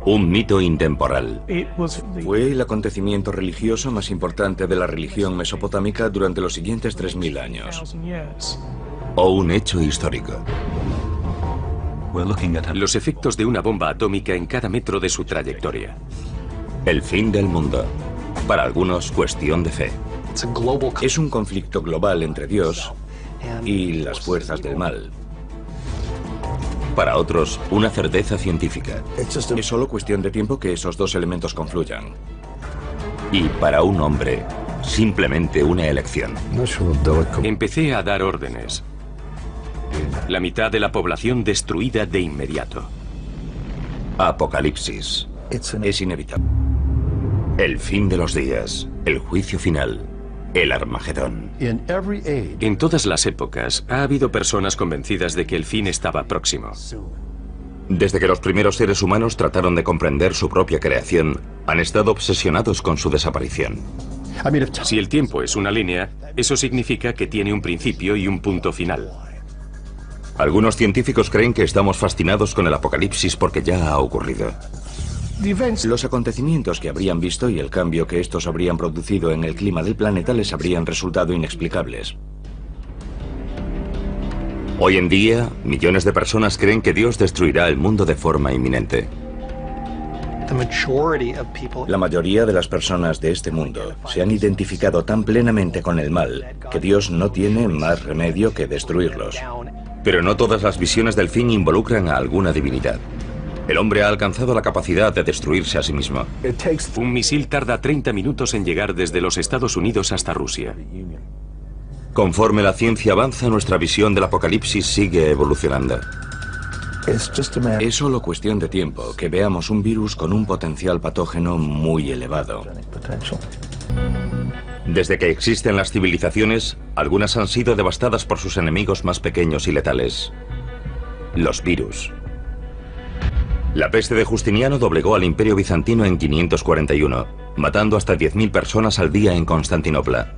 Un mito intemporal. Fue el acontecimiento religioso más importante de la religión mesopotámica durante los siguientes 3000 años. O un hecho histórico. Los efectos de una bomba atómica en cada metro de su trayectoria. El fin del mundo. Para algunos, cuestión de fe. Es un conflicto global entre Dios y las fuerzas del mal. Para otros, una certeza científica. Es solo cuestión de tiempo que esos dos elementos confluyan. Y para un hombre, simplemente una elección. Empecé a dar órdenes. La mitad de la población destruida de inmediato. Apocalipsis. Es inevitable. El fin de los días. El juicio final. El Armagedón. En todas las épocas ha habido personas convencidas de que el fin estaba próximo. Desde que los primeros seres humanos trataron de comprender su propia creación, han estado obsesionados con su desaparición. Si el tiempo es una línea, eso significa que tiene un principio y un punto final. Algunos científicos creen que estamos fascinados con el apocalipsis porque ya ha ocurrido. Los acontecimientos que habrían visto y el cambio que estos habrían producido en el clima del planeta les habrían resultado inexplicables. Hoy en día, millones de personas creen que Dios destruirá el mundo de forma inminente. La mayoría de las personas de este mundo se han identificado tan plenamente con el mal que Dios no tiene más remedio que destruirlos. Pero no todas las visiones del fin involucran a alguna divinidad. El hombre ha alcanzado la capacidad de destruirse a sí mismo. Un misil tarda 30 minutos en llegar desde los Estados Unidos hasta Rusia. Conforme la ciencia avanza, nuestra visión del apocalipsis sigue evolucionando. Es solo cuestión de tiempo que veamos un virus con un potencial patógeno muy elevado. Desde que existen las civilizaciones, algunas han sido devastadas por sus enemigos más pequeños y letales. Los virus. La peste de Justiniano doblegó al Imperio Bizantino en 541, matando hasta 10.000 personas al día en Constantinopla.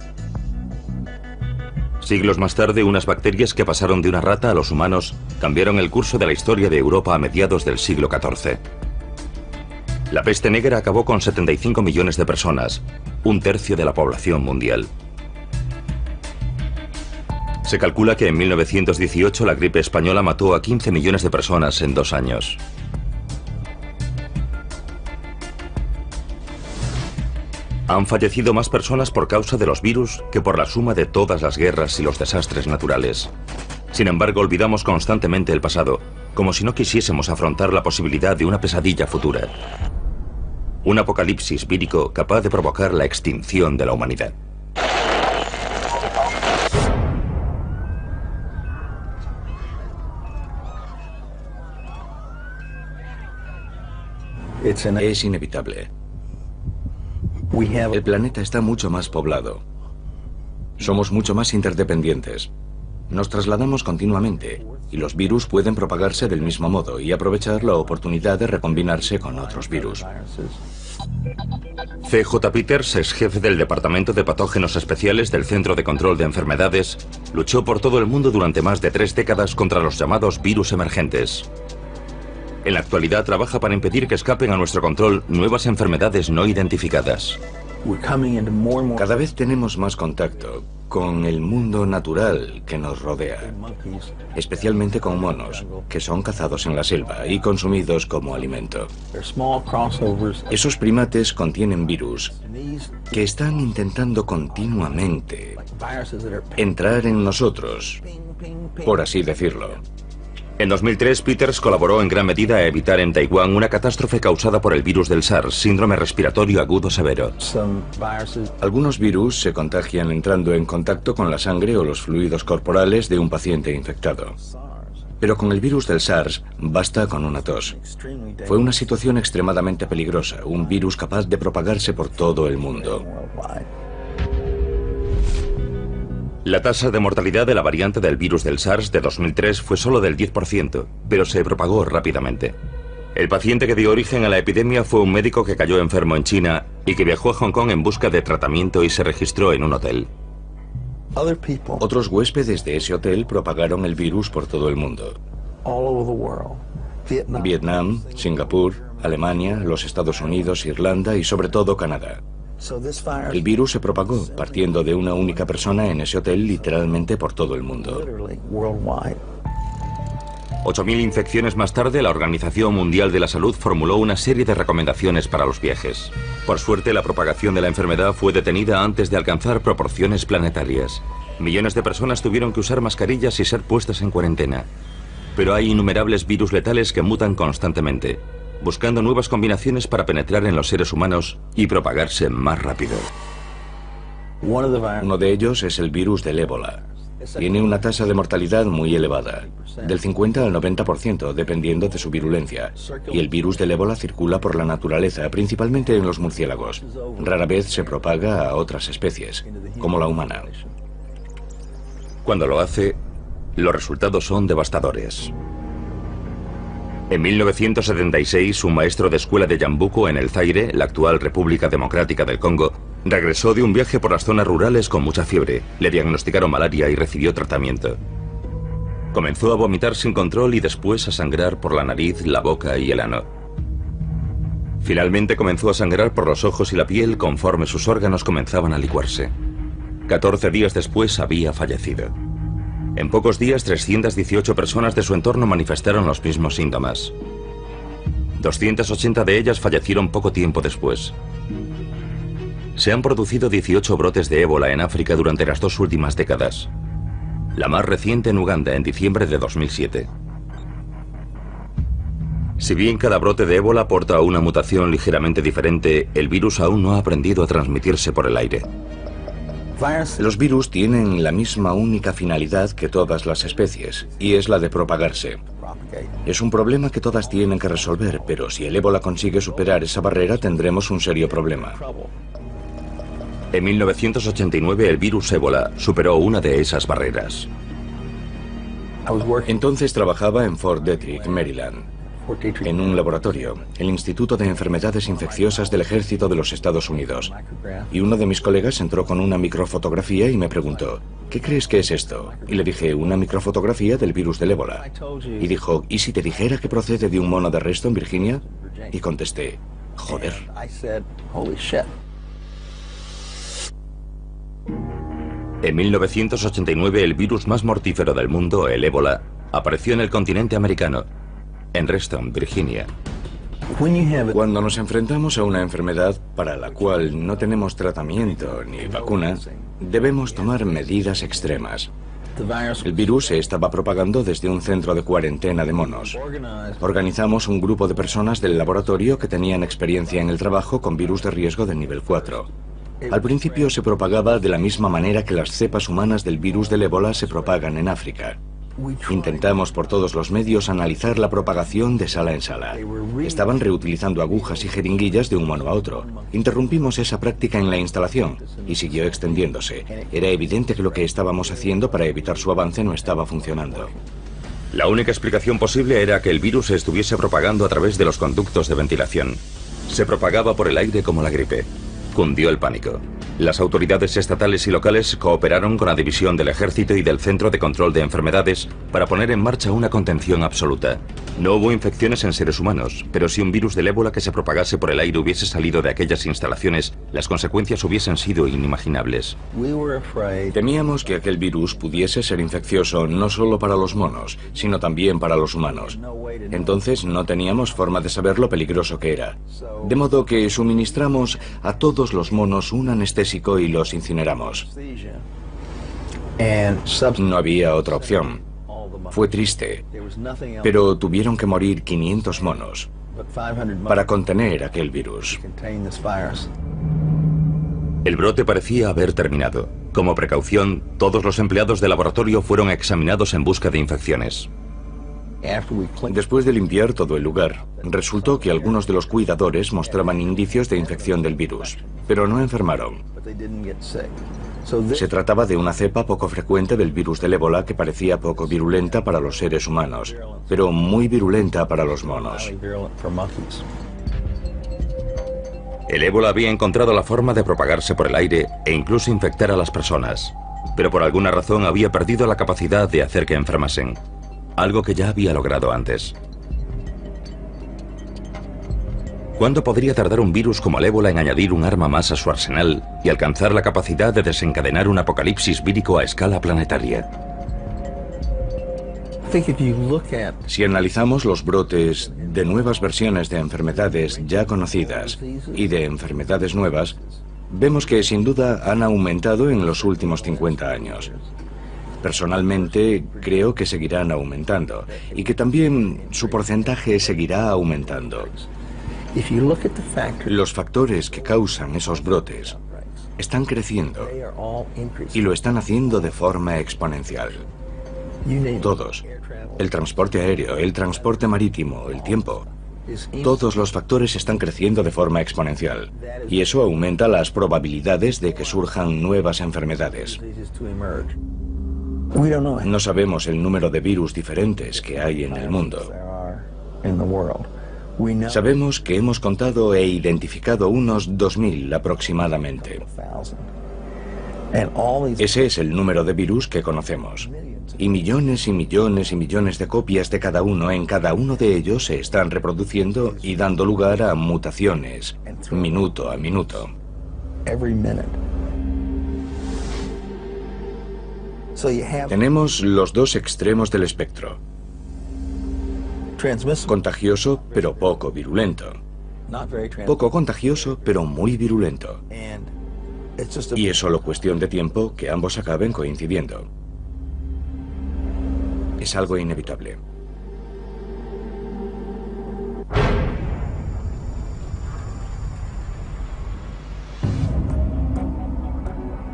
Siglos más tarde, unas bacterias que pasaron de una rata a los humanos cambiaron el curso de la historia de Europa a mediados del siglo XIV. La peste negra acabó con 75 millones de personas, un tercio de la población mundial. Se calcula que en 1918 la gripe española mató a 15 millones de personas en 2 años. Han fallecido más personas por causa de los virus que por la suma de todas las guerras y los desastres naturales. Sin embargo, olvidamos constantemente el pasado, como si no quisiésemos afrontar la posibilidad de una pesadilla futura. Un apocalipsis vírico capaz de provocar la extinción de la humanidad. Es inevitable. El planeta está mucho más poblado. Somos mucho más interdependientes. Nos trasladamos continuamente y los virus pueden propagarse del mismo modo y aprovechar la oportunidad de recombinarse con otros virus. C.J. Peters, ex jefe del Departamento de Patógenos Especiales del Centro de Control de Enfermedades, luchó por todo el mundo durante más de 3 décadas contra los llamados virus emergentes. En la actualidad trabaja para impedir que escapen a nuestro control nuevas enfermedades no identificadas. Cada vez tenemos más contacto con el mundo natural que nos rodea, especialmente con monos, que son cazados en la selva y consumidos como alimento. Esos primates contienen virus que están intentando continuamente entrar en nosotros, por así decirlo. En 2003, Peters colaboró en gran medida a evitar en Taiwán una catástrofe causada por el virus del SARS, síndrome respiratorio agudo severo. Algunos virus se contagian entrando en contacto con la sangre o los fluidos corporales de un paciente infectado. Pero con el virus del SARS basta con una tos. Fue una situación extremadamente peligrosa, un virus capaz de propagarse por todo el mundo. La tasa de mortalidad de la variante del virus del SARS de 2003 fue solo del 10%, pero se propagó rápidamente. El paciente que dio origen a la epidemia fue un médico que cayó enfermo en China y que viajó a Hong Kong en busca de tratamiento y se registró en un hotel. Otros huéspedes de ese hotel propagaron el virus por todo el mundo. Vietnam, Singapur, Alemania, los Estados Unidos, Irlanda y sobre todo Canadá. El virus se propagó partiendo de una única persona en ese hotel literalmente por todo el mundo. 8.000 infecciones más tarde, la Organización Mundial de la Salud formuló una serie de recomendaciones para los viajes. Por suerte, la propagación de la enfermedad fue detenida antes de alcanzar proporciones planetarias. Millones de personas tuvieron que usar mascarillas y ser puestas en cuarentena. Pero hay innumerables virus letales que mutan constantemente, buscando nuevas combinaciones para penetrar en los seres humanos y propagarse más rápido. Uno de ellos es el virus del ébola. Tiene una tasa de mortalidad muy elevada, del 50 al 90%, dependiendo de su virulencia. Y el virus del ébola circula por la naturaleza, principalmente en los murciélagos. Rara vez se propaga a otras especies, como la humana. Cuando lo hace, los resultados son devastadores. En 1976, un maestro de escuela de Yambuco, en el Zaire, la actual República Democrática del Congo, regresó de un viaje por las zonas rurales con mucha fiebre. Le diagnosticaron malaria y recibió tratamiento. Comenzó a vomitar sin control y después a sangrar por la nariz, la boca y el ano. Finalmente comenzó a sangrar por los ojos y la piel conforme sus órganos comenzaban a licuarse. 14 días después había fallecido. En pocos días, 318 personas de su entorno manifestaron los mismos síntomas. 280 de ellas fallecieron poco tiempo después. Se han producido 18 brotes de ébola en África durante las 2 últimas décadas. La más reciente en Uganda, en diciembre de 2007. Si bien cada brote de ébola aporta una mutación ligeramente diferente, el virus aún no ha aprendido a transmitirse por el aire. Los virus tienen la misma única finalidad que todas las especies, y es la de propagarse. Es un problema que todas tienen que resolver, pero si el ébola consigue superar esa barrera, tendremos un serio problema. En 1989, el virus ébola superó una de esas barreras. Entonces trabajaba en Fort Detrick, Maryland, en un laboratorio, el Instituto de Enfermedades Infecciosas del Ejército de los Estados Unidos. Y uno de mis colegas entró con una microfotografía y me preguntó, ¿qué crees que es esto? Y le dije, una microfotografía del virus del ébola. Y dijo, ¿y si te dijera que procede de un mono de arresto en Virginia? Y contesté, joder. En 1989, el virus más mortífero del mundo, el ébola, apareció en el continente americano, en Reston, Virginia. Cuando nos enfrentamos a una enfermedad para la cual no tenemos tratamiento ni vacuna, debemos tomar medidas extremas. El virus se estaba propagando desde un centro de cuarentena de monos. Organizamos un grupo de personas del laboratorio que tenían experiencia en el trabajo con virus de riesgo de nivel 4. Al principio se propagaba de la misma manera que las cepas humanas del virus del ébola se propagan en África. Intentamos por todos los medios analizar la propagación de sala en sala. Estaban reutilizando agujas y jeringuillas de un mono a otro. Interrumpimos esa práctica en la instalación y siguió extendiéndose. Era evidente que lo que estábamos haciendo para evitar su avance no estaba funcionando. La única explicación posible era que el virus se estuviese propagando a través de los conductos de ventilación. Se propagaba por el aire como la gripe. Cundió el pánico. Las autoridades estatales y locales cooperaron con la División del Ejército y del Centro de Control de Enfermedades para poner en marcha una contención absoluta. No hubo infecciones en seres humanos, pero si un virus del ébola que se propagase por el aire hubiese salido de aquellas instalaciones, las consecuencias hubiesen sido inimaginables. Temíamos que aquel virus pudiese ser infeccioso no solo para los monos, sino también para los humanos. Entonces no teníamos forma de saber lo peligroso que era. De modo que suministramos a todos los monos un anestésico y los incineramos. No había otra opción. Fue triste, pero tuvieron que morir 500 monos para contener aquel virus. El brote parecía haber terminado. Como precaución, todos los empleados del laboratorio fueron examinados en busca de infecciones. Después de limpiar todo el lugar, resultó que algunos de los cuidadores mostraban indicios de infección del virus, pero no enfermaron. Se trataba de una cepa poco frecuente del virus del ébola que parecía poco virulenta para los seres humanos, pero muy virulenta para los monos. El ébola había encontrado la forma de propagarse por el aire e incluso infectar a las personas, pero por alguna razón había perdido la capacidad de hacer que enfermasen, algo que ya había logrado antes. ¿Cuándo podría tardar un virus como el ébola en añadir un arma más a su arsenal y alcanzar la capacidad de desencadenar un apocalipsis vírico a escala planetaria? Si analizamos los brotes de nuevas versiones de enfermedades ya conocidas y de enfermedades nuevas, vemos que sin duda han aumentado en los últimos 50 años. Personalmente, creo que seguirán aumentando y que también su porcentaje seguirá aumentando. Los factores que causan esos brotes están creciendo y lo están haciendo de forma exponencial. Todos. El transporte aéreo, el transporte marítimo, el tiempo. Todos los factores están creciendo de forma exponencial y eso aumenta las probabilidades de que surjan nuevas enfermedades. No sabemos el número de virus diferentes que hay en el mundo. Sabemos que hemos contado e identificado unos 2000 aproximadamente. Ese es el número de virus que conocemos. Y millones y millones y millones de copias de cada uno en cada uno de ellos se están reproduciendo y dando lugar a mutaciones, minuto a minuto. Tenemos los dos extremos del espectro. Contagioso, pero poco virulento. Poco contagioso, pero muy virulento. Y es solo cuestión de tiempo que ambos acaben coincidiendo. Es algo inevitable.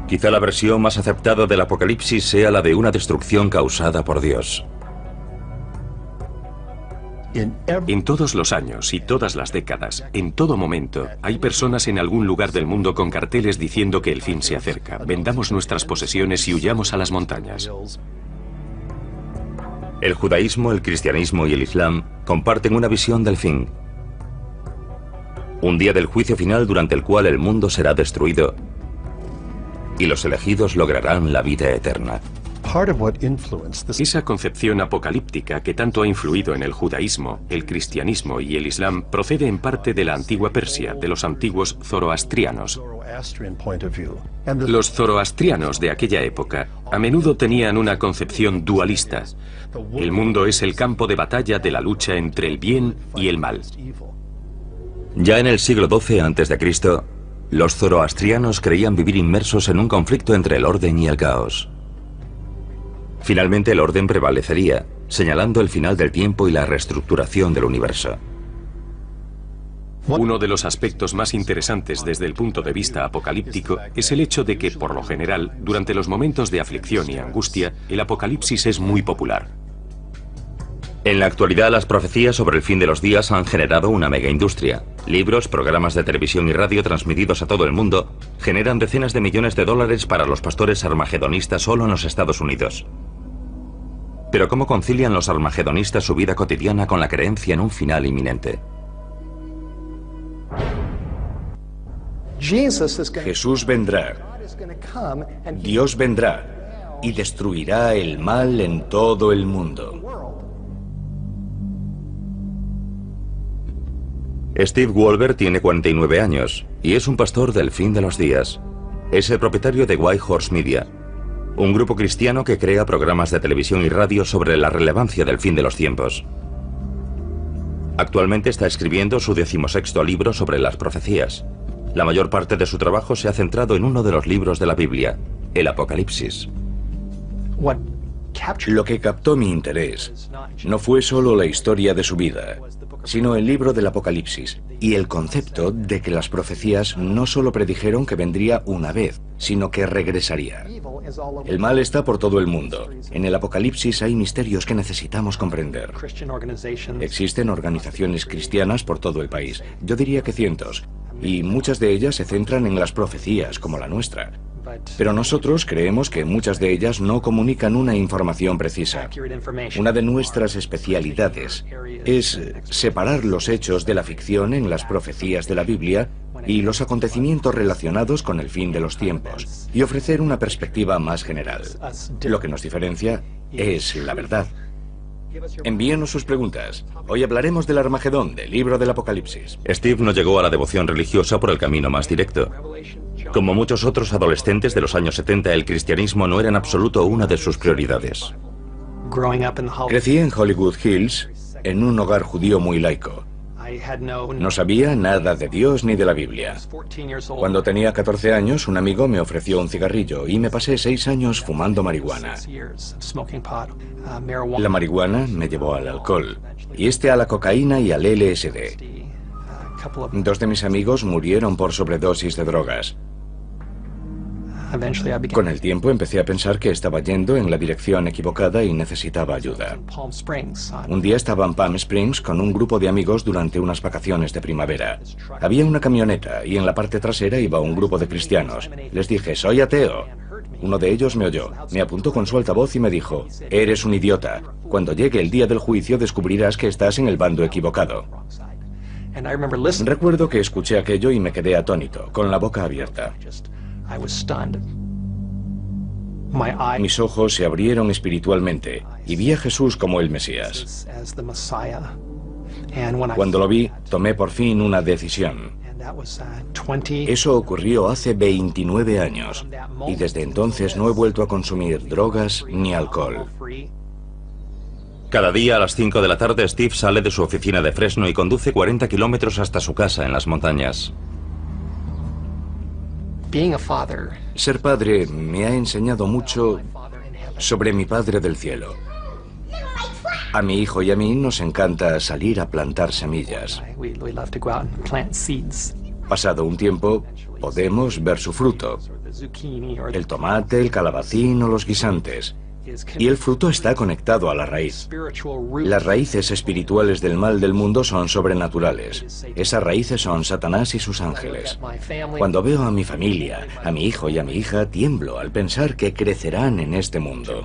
Quizá la versión más aceptada del apocalipsis sea la de una destrucción causada por Dios. En todos los años y todas las décadas, en todo momento, hay personas en algún lugar del mundo con carteles diciendo que el fin se acerca. Vendamos nuestras posesiones y huyamos a las montañas. El judaísmo, el cristianismo y el islam comparten una visión del fin. Un día del juicio final durante el cual el mundo será destruido y los elegidos lograrán la vida eterna. Esa concepción apocalíptica que tanto ha influido en el judaísmo, el cristianismo y el islam procede en parte de la antigua Persia, de los antiguos zoroastrianos. Los zoroastrianos de aquella época a menudo tenían una concepción dualista. El mundo es el campo de batalla de la lucha entre el bien y el mal. Ya en el siglo XII a.C., los zoroastrianos creían vivir inmersos en un conflicto entre el orden y el caos. Finalmente el orden prevalecería, señalando el final del tiempo y la reestructuración del universo. Uno de los aspectos más interesantes desde el punto de vista apocalíptico es el hecho de que, por lo general, durante los momentos de aflicción y angustia, el apocalipsis es muy popular. En la actualidad, las profecías sobre el fin de los días han generado una megaindustria. Libros, programas de televisión y radio transmitidos a todo el mundo generan decenas de millones de dólares para los pastores armagedonistas solo en los Estados Unidos. Pero ¿cómo concilian los armagedonistas su vida cotidiana con la creencia en un final inminente? Jesús vendrá. Dios vendrá y destruirá el mal en todo el mundo. Steve Wolber tiene 49 años y es un pastor del fin de los días. Es el propietario de White Horse Media, un grupo cristiano que crea programas de televisión y radio sobre la relevancia del fin de los tiempos. Actualmente está escribiendo su 16º libro sobre las profecías. La mayor parte de su trabajo se ha centrado en uno de los libros de la Biblia, el Apocalipsis. Lo que captó mi interés no fue solo la historia de su vida, sino el libro del Apocalipsis y el concepto de que las profecías no solo predijeron que vendría una vez, sino que regresaría. El mal está por todo el mundo. En el Apocalipsis hay misterios que necesitamos comprender. Existen organizaciones cristianas por todo el país, yo diría que cientos, y muchas de ellas se centran en las profecías, como la nuestra. Pero nosotros creemos que muchas de ellas no comunican una información precisa. Una de nuestras especialidades es separar los hechos de la ficción en las profecías de la Biblia y los acontecimientos relacionados con el fin de los tiempos, y ofrecer una perspectiva más general. Lo que nos diferencia es la verdad. Envíenos sus preguntas. Hoy hablaremos del Armagedón, del libro del Apocalipsis. Steve no llegó a la devoción religiosa por el camino más directo. Como muchos otros adolescentes de los años 70, el cristianismo no era en absoluto una de sus prioridades. Crecí en Hollywood Hills, en un hogar judío muy laico. No sabía nada de Dios ni de la Biblia. Cuando tenía 14 años, un amigo me ofreció un cigarrillo y me pasé 6 años fumando marihuana. La marihuana me llevó al alcohol, y a la cocaína y al LSD. 2 de mis amigos murieron por sobredosis de drogas. Con el tiempo empecé a pensar que estaba yendo en la dirección equivocada y necesitaba ayuda. Un día estaba en Palm Springs con un grupo de amigos durante unas vacaciones de primavera. Había una camioneta y en la parte trasera iba un grupo de cristianos. Les dije, soy ateo. Uno de ellos me oyó, me apuntó con su altavoz y me dijo, eres un idiota. Cuando llegue el día del juicio descubrirás que estás en el bando equivocado. Recuerdo que escuché aquello y me quedé atónito, con la boca abierta. Mis ojos se abrieron espiritualmente y vi a Jesús como el Mesías. Cuando lo vi, tomé por fin una decisión. Eso ocurrió hace 29 años y desde entonces no he vuelto a consumir drogas ni alcohol. Cada día a las 5 de la tarde Steve sale de su oficina de Fresno y conduce 40 kilómetros hasta su casa en las montañas. Ser padre me ha enseñado mucho sobre mi Padre del Cielo. A mi hijo y a mí nos encanta salir a plantar semillas. Pasado un tiempo, podemos ver su fruto. El tomate, el calabacín o los guisantes. Y el fruto está conectado a la raíz. Las raíces espirituales del mal del mundo son sobrenaturales. Esas raíces son Satanás y sus ángeles. Cuando veo a mi familia, a mi hijo y a mi hija, tiemblo al pensar que crecerán en este mundo.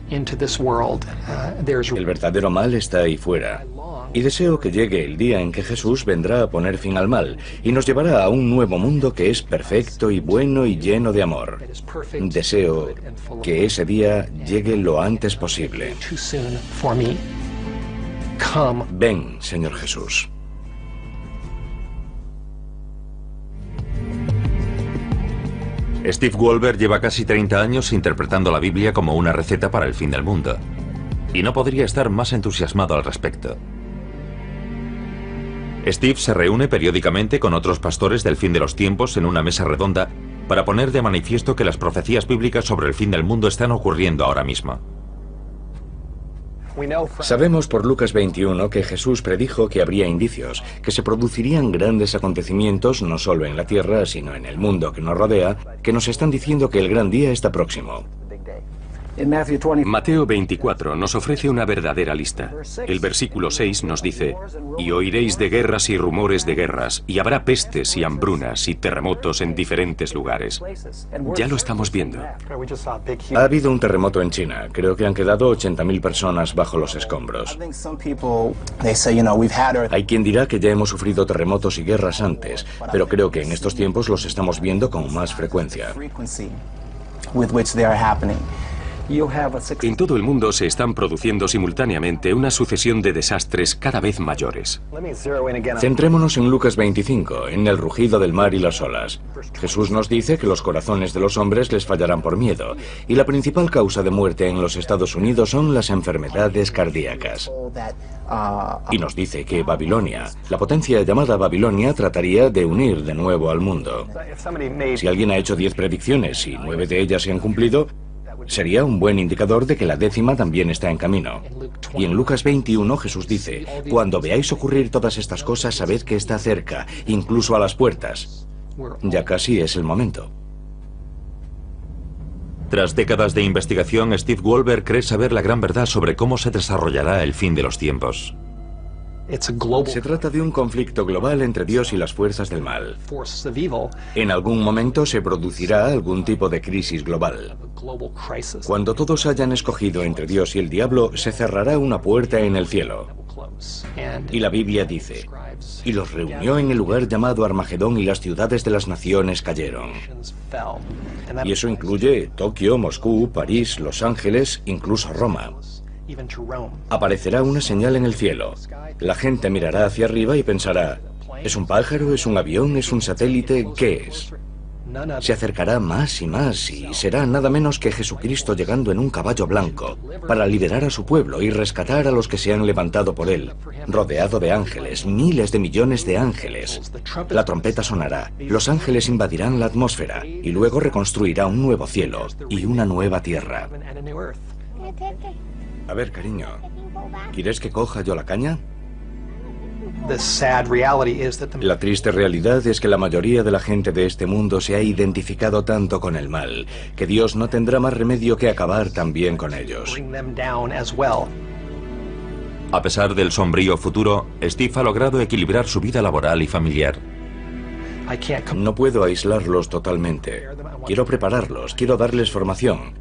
El verdadero mal está ahí fuera. Y deseo que llegue el día en que Jesús vendrá a poner fin al mal y nos llevará a un nuevo mundo que es perfecto y bueno y lleno de amor. Deseo que ese día llegue lo antes posible. Ven, Señor Jesús. Steve Wolber lleva casi 30 años interpretando la Biblia como una receta para el fin del mundo. Y no podría estar más entusiasmado al respecto. Steve se reúne periódicamente con otros pastores del fin de los tiempos en una mesa redonda para poner de manifiesto que las profecías bíblicas sobre el fin del mundo están ocurriendo ahora mismo. Sabemos por Lucas 21 que Jesús predijo que habría indicios, que se producirían grandes acontecimientos no solo en la tierra, sino en el mundo que nos rodea, que nos están diciendo que el gran día está próximo. Mateo 24 nos ofrece una verdadera lista. El versículo 6 nos dice, y oiréis de guerras y rumores de guerras, y habrá pestes y hambrunas y terremotos en diferentes lugares. Ya lo estamos viendo. Ha habido un terremoto en China. Creo que han quedado 80.000 personas bajo los escombros. Hay quien dirá que ya hemos sufrido terremotos y guerras antes, pero creo que en estos tiempos los estamos viendo con más frecuencia. En todo el mundo se están produciendo simultáneamente una sucesión de desastres cada vez mayores. Centrémonos en Lucas 25, en el rugido del mar y las olas. Jesús nos dice que los corazones de los hombres les fallarán por miedo, y la principal causa de muerte en los Estados Unidos son las enfermedades cardíacas. Y nos dice que Babilonia, la potencia llamada Babilonia, trataría de unir de nuevo al mundo. Si alguien ha hecho 10 predicciones y 9 de ellas se han cumplido, sería un buen indicador de que la 10ª también está en camino. Y en Lucas 21 Jesús dice, cuando veáis ocurrir todas estas cosas, sabed que está cerca, incluso a las puertas. Ya casi es el momento. Tras décadas de investigación, Steve Wolber cree saber la gran verdad sobre cómo se desarrollará el fin de los tiempos. Se trata de un conflicto global entre Dios y las fuerzas del mal. En algún momento se producirá algún tipo de crisis global. Cuando todos hayan escogido entre Dios y el diablo, se cerrará una puerta en el cielo. Y la Biblia dice, y los reunió en el lugar llamado Armagedón y las ciudades de las naciones cayeron. Y eso incluye Tokio, Moscú, París, Los Ángeles, incluso Roma. Aparecerá una señal en el cielo. La gente mirará hacia arriba y pensará, ¿es un pájaro? ¿Es un avión? ¿Es un satélite? ¿Qué es? Se acercará más y más y será nada menos que Jesucristo llegando en un caballo blanco para liberar a su pueblo y rescatar a los que se han levantado por él, rodeado de ángeles, miles de millones de ángeles. La trompeta sonará, los ángeles invadirán la atmósfera y luego reconstruirá un nuevo cielo y una nueva tierra. A ver, cariño, ¿quieres que coja yo la caña? La triste realidad es que la mayoría de la gente de este mundo se ha identificado tanto con el mal, que Dios no tendrá más remedio que acabar también con ellos. A pesar del sombrío futuro, Steve ha logrado equilibrar su vida laboral y familiar. No puedo aislarlos totalmente. Quiero prepararlos, quiero darles formación.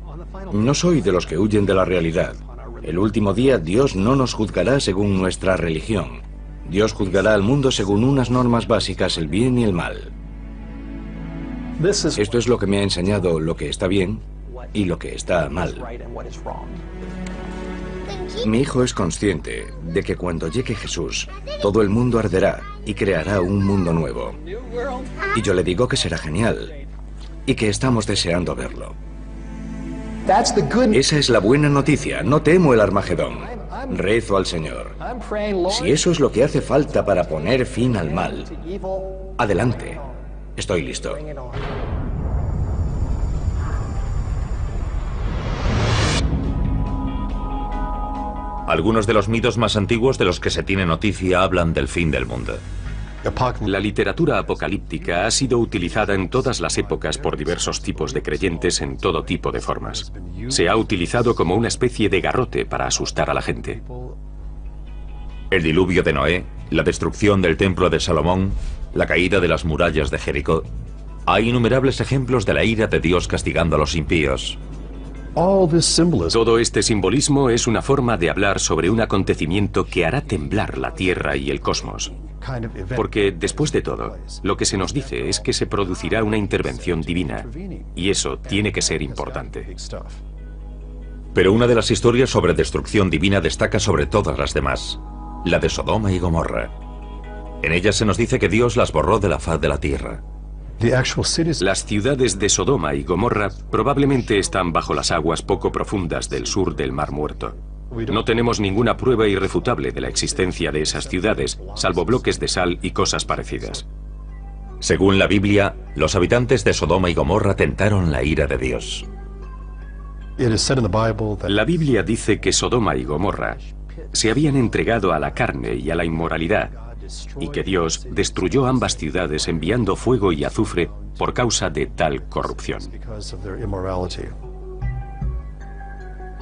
No soy de los que huyen de la realidad. El último día Dios no nos juzgará según nuestra religión. Dios juzgará al mundo según unas normas básicas, el bien y el mal. Esto es lo que me ha enseñado lo que está bien y lo que está mal. Mi hijo es consciente de que cuando llegue Jesús, todo el mundo arderá y creará un mundo nuevo. Y yo le digo que será genial y que estamos deseando verlo. Esa es la buena noticia. No temo el Armagedón. Rezo al Señor. Si eso es lo que hace falta para poner fin al mal, adelante. Estoy listo. Algunos de los mitos más antiguos de los que se tiene noticia hablan del fin del mundo. La literatura apocalíptica ha sido utilizada en todas las épocas por diversos tipos de creyentes en todo tipo de formas. Se ha utilizado como una especie de garrote para asustar a la gente. El diluvio de Noé, la destrucción del templo de Salomón, la caída de las murallas de Jericó. Hay innumerables ejemplos de la ira de Dios castigando a los impíos. Todo este simbolismo es una forma de hablar sobre un acontecimiento que hará temblar la Tierra y el cosmos. Porque, después de todo, lo que se nos dice es que se producirá una intervención divina, y eso tiene que ser importante. Pero una de las historias sobre destrucción divina destaca sobre todas las demás, la de Sodoma y Gomorra. En ella se nos dice que Dios las borró de la faz de la tierra. Las ciudades de Sodoma y Gomorra probablemente están bajo las aguas poco profundas del sur del Mar Muerto. No tenemos ninguna prueba irrefutable de la existencia de esas ciudades, salvo bloques de sal y cosas parecidas. Según la Biblia, los habitantes de Sodoma y Gomorra tentaron la ira de Dios. La Biblia dice que Sodoma y Gomorra se habían entregado a la carne y a la inmoralidad, y que Dios destruyó ambas ciudades enviando fuego y azufre por causa de tal corrupción.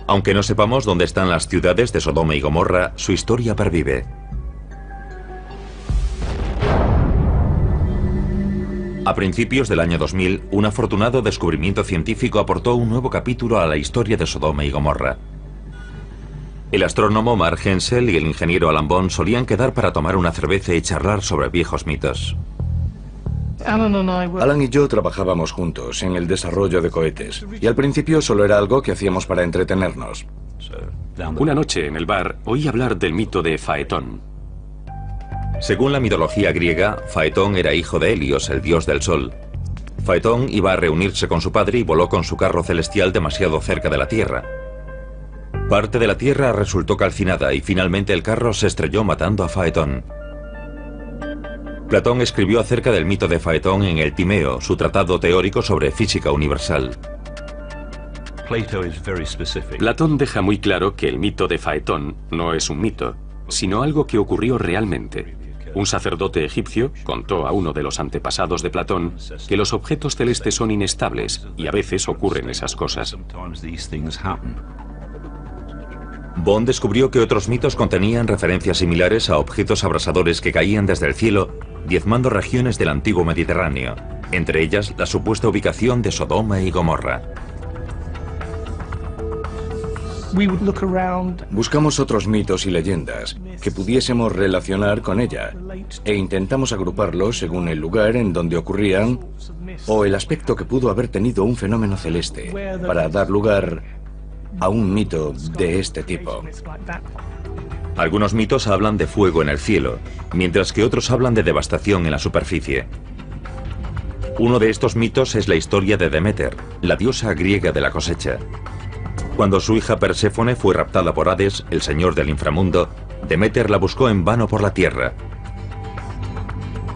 Aunque no sepamos dónde están las ciudades de Sodoma y Gomorra, su historia pervive. A principios del año 2000, un afortunado descubrimiento científico aportó un nuevo capítulo a la historia de Sodoma y Gomorra. El astrónomo Mark Hensel y el ingeniero Alan Bond solían quedar para tomar una cerveza y charlar sobre viejos mitos. Alan y yo trabajábamos juntos en el desarrollo de cohetes, y al principio solo era algo que hacíamos para entretenernos. Una noche en el bar oí hablar del mito de Faetón. Según la mitología griega, Faetón era hijo de Helios, el dios del sol. Faetón iba a reunirse con su padre y voló con su carro celestial demasiado cerca de la Tierra. Parte de la Tierra resultó calcinada y finalmente el carro se estrelló matando a Faetón. Platón escribió acerca del mito de Faetón en el Timeo, su tratado teórico sobre física universal. Platón deja muy claro que el mito de Faetón no es un mito, sino algo que ocurrió realmente. Un sacerdote egipcio contó a uno de los antepasados de Platón que los objetos celestes son inestables y a veces ocurren esas cosas. Bond descubrió que otros mitos contenían referencias similares a objetos abrasadores que caían desde el cielo, diezmando regiones del antiguo Mediterráneo, entre ellas la supuesta ubicación de Sodoma y Gomorra. Buscamos otros mitos y leyendas que pudiésemos relacionar con ella e intentamos agruparlos según el lugar en donde ocurrían o el aspecto que pudo haber tenido un fenómeno celeste para dar lugar a un mito de este tipo. Algunos mitos hablan de fuego en el cielo, mientras que otros hablan de devastación en la superficie. Uno de estos mitos es la historia de Deméter, la diosa griega de la cosecha. Cuando su hija Perséfone fue raptada por Hades, el señor del inframundo, Deméter la buscó en vano por la tierra.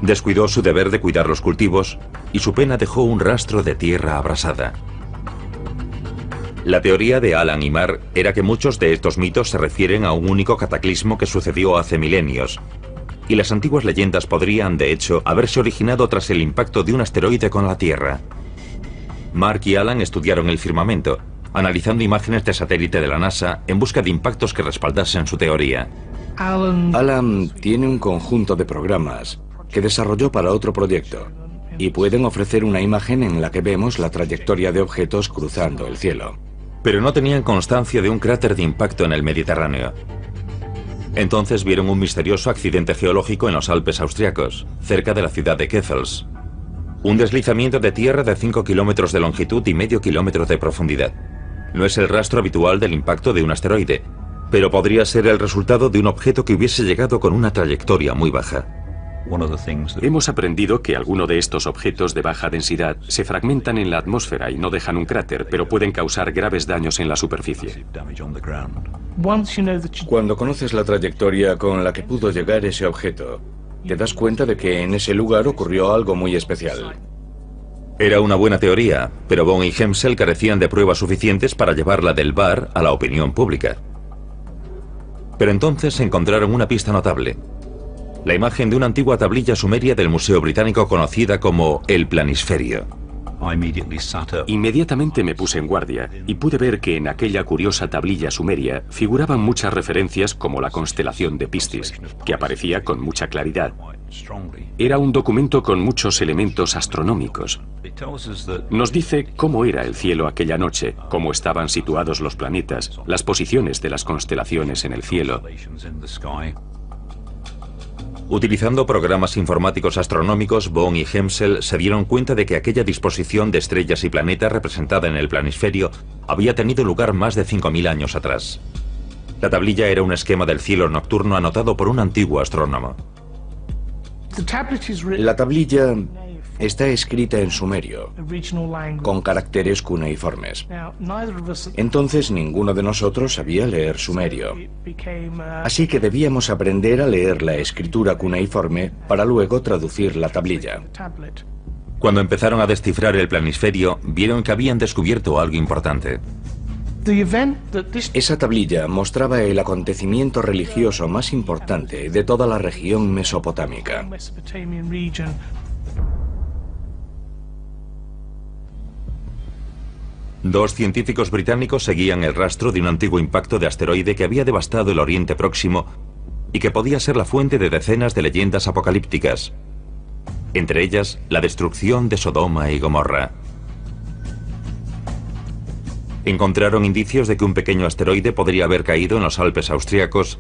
Descuidó su deber de cuidar los cultivos y su pena dejó un rastro de tierra abrasada. La teoría de Alan y Marr era que muchos de estos mitos se refieren a un único cataclismo que sucedió hace milenios, y las antiguas leyendas podrían, de hecho, haberse originado tras el impacto de un asteroide con la Tierra. Mark y Alan estudiaron el firmamento, analizando imágenes de satélite de la NASA en busca de impactos que respaldasen su teoría. Alan tiene un conjunto de programas que desarrolló para otro proyecto, y pueden ofrecer una imagen en la que vemos la trayectoria de objetos cruzando el cielo. Pero no tenían constancia de un cráter de impacto en el Mediterráneo. Entonces vieron un misterioso accidente geológico en los Alpes austriacos, cerca de la ciudad de Kessels. Un deslizamiento de tierra de 5 kilómetros de longitud y medio kilómetro de profundidad. No es el rastro habitual del impacto de un asteroide, pero podría ser el resultado de un objeto que hubiese llegado con una trayectoria muy baja. Hemos aprendido que algunos de estos objetos de baja densidad se fragmentan en la atmósfera y no dejan un cráter, pero pueden causar graves daños en la superficie. Cuando conoces la trayectoria con la que pudo llegar ese objeto, te das cuenta de que en ese lugar ocurrió algo muy especial. Era una buena teoría, pero Bond y Hemsel carecían de pruebas suficientes para llevarla del bar a la opinión pública. Pero entonces encontraron una pista notable. La imagen de una antigua tablilla sumeria del Museo Británico conocida como el Planisferio. Inmediatamente me puse en guardia y pude ver que en aquella curiosa tablilla sumeria figuraban muchas referencias como la constelación de Piscis, que aparecía con mucha claridad. Era un documento con muchos elementos astronómicos. Nos dice cómo era el cielo aquella noche, cómo estaban situados los planetas, las posiciones de las constelaciones en el cielo. Utilizando programas informáticos astronómicos, Bond y Hemsel se dieron cuenta de que aquella disposición de estrellas y planetas representada en el planisferio había tenido lugar más de 5.000 años atrás. La tablilla era un esquema del cielo nocturno anotado por un antiguo astrónomo. La tablilla está escrita en sumerio, con caracteres cuneiformes. Entonces ninguno de nosotros sabía leer sumerio. Así que debíamos aprender a leer la escritura cuneiforme para luego traducir la tablilla. Cuando empezaron a descifrar el planisferio, vieron que habían descubierto algo importante. Esa tablilla mostraba el acontecimiento religioso más importante de toda la región mesopotámica. Dos científicos británicos seguían el rastro de un antiguo impacto de asteroide que había devastado el Oriente Próximo y que podía ser la fuente de decenas de leyendas apocalípticas, entre ellas la destrucción de Sodoma y Gomorra. Encontraron indicios de que un pequeño asteroide podría haber caído en los Alpes austríacos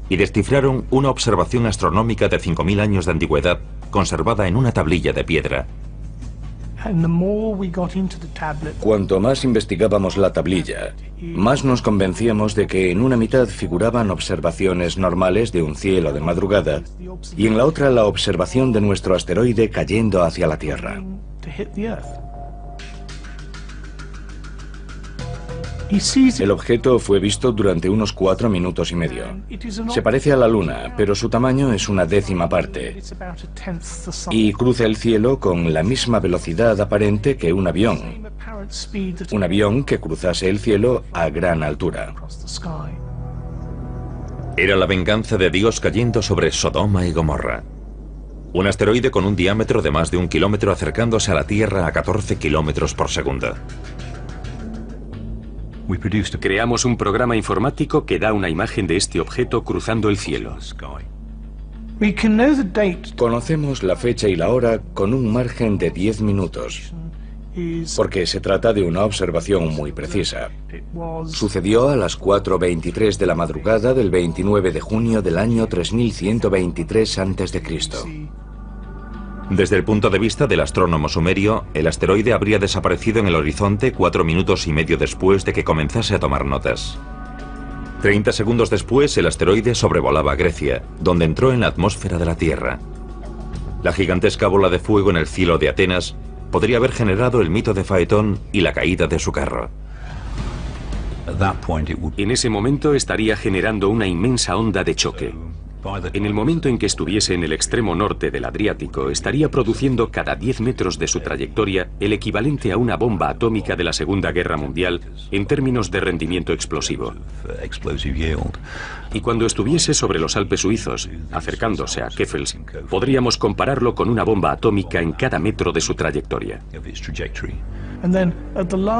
y descifraron una observación astronómica de 5.000 años de antigüedad conservada en una tablilla de piedra. Cuanto más investigábamos la tablilla, más nos convencíamos de que en una mitad figuraban observaciones normales de un cielo de madrugada y en la otra la observación de nuestro asteroide cayendo hacia la Tierra. El objeto fue visto durante unos 4 minutos y medio. Se parece a la Luna, pero su tamaño es una décima parte. Y cruza el cielo con la misma velocidad aparente que un avión. Un avión que cruzase el cielo a gran altura. Era la venganza de Dios cayendo sobre Sodoma y Gomorra. Un asteroide con un diámetro de más de 1 kilómetro acercándose a la Tierra a 14 kilómetros por segundo. Creamos un programa informático que da una imagen de este objeto cruzando el cielo. Conocemos la fecha y la hora con un margen de 10 minutos, porque se trata de una observación muy precisa. Sucedió a las 4:23 de la madrugada del 29 de junio del año 3123 a.C. Desde el punto de vista del astrónomo sumerio, el asteroide habría desaparecido en el horizonte 4 minutos y medio después de que comenzase a tomar notas. 30 segundos después, el asteroide sobrevolaba Grecia, donde entró en la atmósfera de la Tierra. La gigantesca bola de fuego en el cielo de Atenas podría haber generado el mito de Faetón y la caída de su carro. En ese momento estaría generando una inmensa onda de choque. En el momento en que estuviese en el extremo norte del Adriático, estaría produciendo cada 10 metros de su trayectoria el equivalente a una bomba atómica de la Segunda Guerra Mundial en términos de rendimiento explosivo. Y cuando estuviese sobre los Alpes suizos, acercándose a Keffels, podríamos compararlo con una bomba atómica en cada metro de su trayectoria.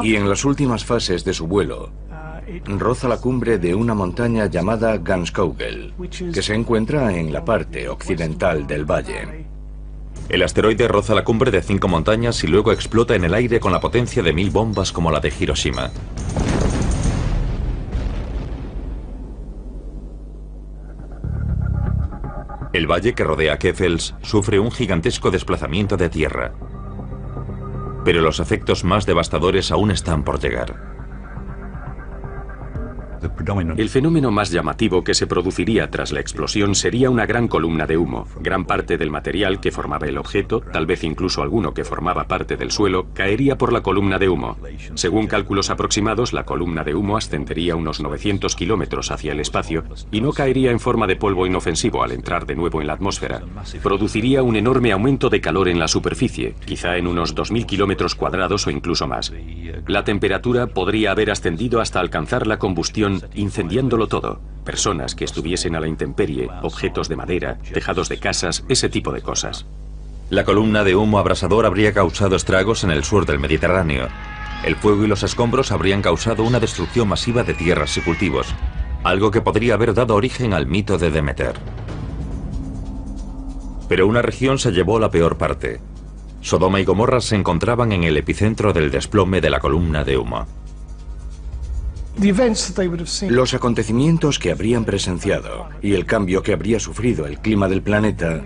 Y en las últimas fases de su vuelo, roza la cumbre de una montaña llamada Ganskogel, que se encuentra en la parte occidental del valle. El asteroide roza la cumbre de 5 montañas y luego explota en el aire con la potencia de 1000 bombas como la de Hiroshima. El valle que rodea Keffels sufre un gigantesco desplazamiento de tierra. Pero los efectos más devastadores aún están por llegar. El fenómeno más llamativo que se produciría tras la explosión sería una gran columna de humo. Gran parte del material que formaba el objeto, tal vez incluso alguno que formaba parte del suelo, caería por la columna de humo. Según cálculos aproximados, la columna de humo ascendería unos 900 kilómetros hacia el espacio y no caería en forma de polvo inofensivo al entrar de nuevo en la atmósfera. Produciría un enorme aumento de calor en la superficie, quizá en unos 2000 kilómetros cuadrados o incluso más. La temperatura podría haber ascendido hasta alcanzar la combustión, incendiándolo todo. Personas que estuviesen a la intemperie, objetos de madera, tejados de casas, ese tipo de cosas. La columna de humo abrasador habría causado estragos en el sur del Mediterráneo. El fuego y los escombros habrían causado una destrucción masiva de tierras y cultivos, algo que podría haber dado origen al mito de Demeter. Pero una región se llevó la peor parte. Sodoma y Gomorra se encontraban en el epicentro del desplome de la columna de humo. Los acontecimientos que habrían presenciado y el cambio que habría sufrido el clima del planeta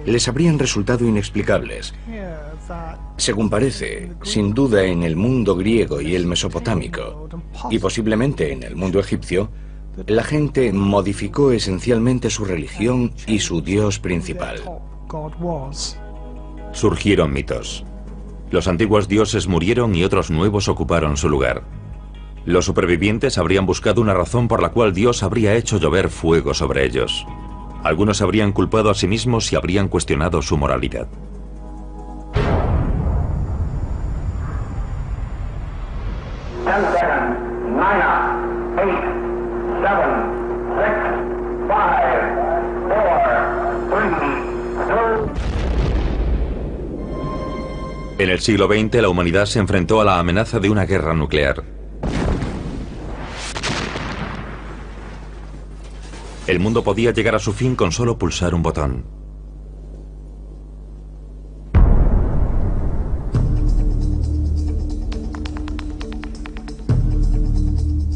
les habrían resultado inexplicables. Según parece, sin duda en el mundo griego y el mesopotámico, y posiblemente en el mundo egipcio, la gente modificó esencialmente su religión y su dios principal. Surgieron mitos. Los antiguos dioses murieron y otros nuevos ocuparon su lugar. Los supervivientes habrían buscado una razón por la cual Dios habría hecho llover fuego sobre ellos. Algunos habrían culpado a sí mismos y habrían cuestionado su moralidad. En el siglo XX, la humanidad se enfrentó a la amenaza de una guerra nuclear. El mundo podía llegar a su fin con solo pulsar un botón.